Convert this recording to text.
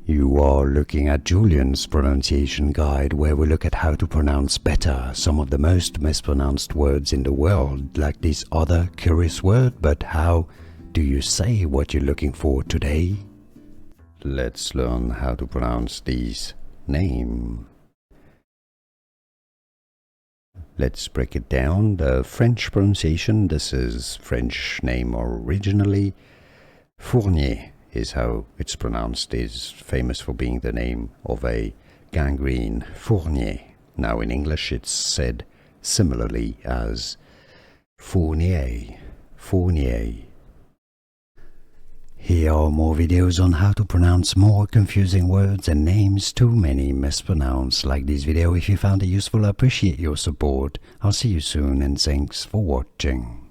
You are looking at Julian's pronunciation guide, where we look at how to pronounce better some of the most mispronounced words in the world, like this other curious word. But how do you say what you're looking for today? Let's learn how to pronounce this name. Let's break it down. The French pronunciation, this is French name originally. Fournier is how it's pronounced, is famous for being the name of a gangrene, Fournier. Now in English it's said similarly as Fournier, Fournier. Here are more videos on how to pronounce more confusing words and names too many mispronounced. Like this video if you found it useful. I appreciate your support. I'll see you soon and thanks for watching.